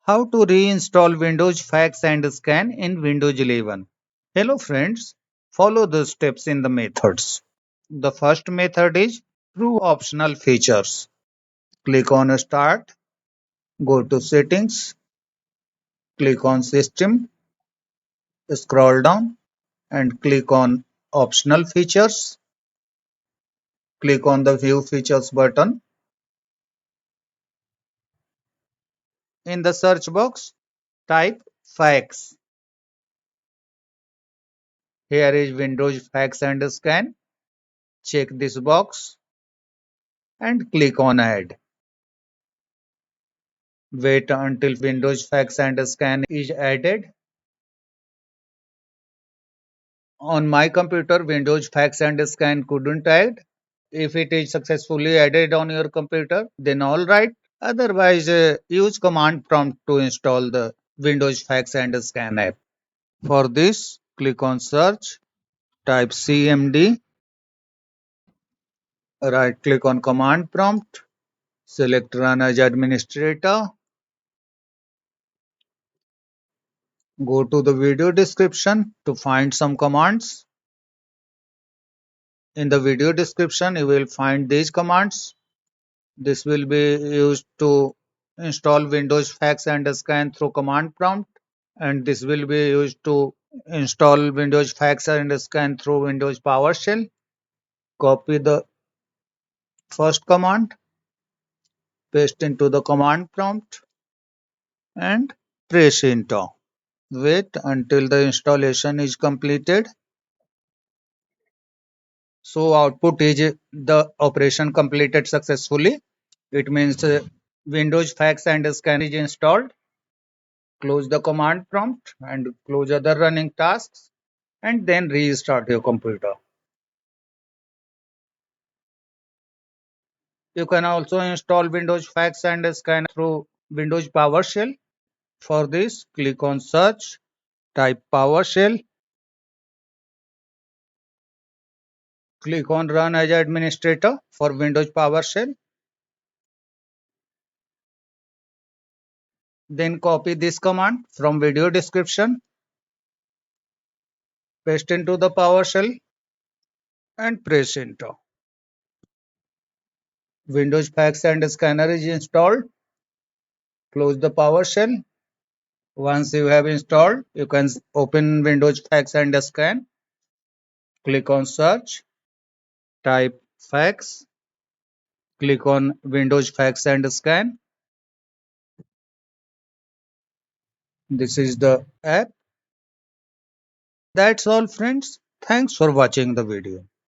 How to reinstall Windows Fax and Scan in Windows 11. Hello friends, follow the steps in the methods. The first method is Prove Optional Features. Click on Start, go to Settings, click on System, scroll down and click on Optional Features. Click on the View Features button. In the search box, type Fax. Here is Windows Fax and Scan. Check this box and click on Add. Wait until Windows Fax and Scan is added. On my computer, Windows Fax and Scan couldn't add. If it is successfully added on your computer, then all right. Otherwise, use command prompt to install the Windows Fax and Scan app. For this, click on Search, type CMD, right click on command prompt, select Run as Administrator, go to the video description to find some commands. In the video description, you will find these commands. This will be used to install Windows Fax and Scan through command prompt, and this will be used to install Windows Fax and Scan through Windows PowerShell. Copy the first command, paste into the command prompt, and press enter. Wait until the installation is completed. So output is the operation completed successfully. It means Windows Fax and Scan is installed. Close the command prompt and close other running tasks and then restart your computer. You can also install Windows Fax and Scan through Windows PowerShell. For this, click on Search, type PowerShell, click on Run as Administrator for Windows PowerShell. Then copy this command from video description, paste into the PowerShell and press enter. Windows Fax and Scanner is installed. Close the PowerShell. Once you have installed, you can open Windows Fax and Scan. Click on Search, type Fax, click on Windows Fax and Scan. This is the app. That's all friends. Thanks for watching the video.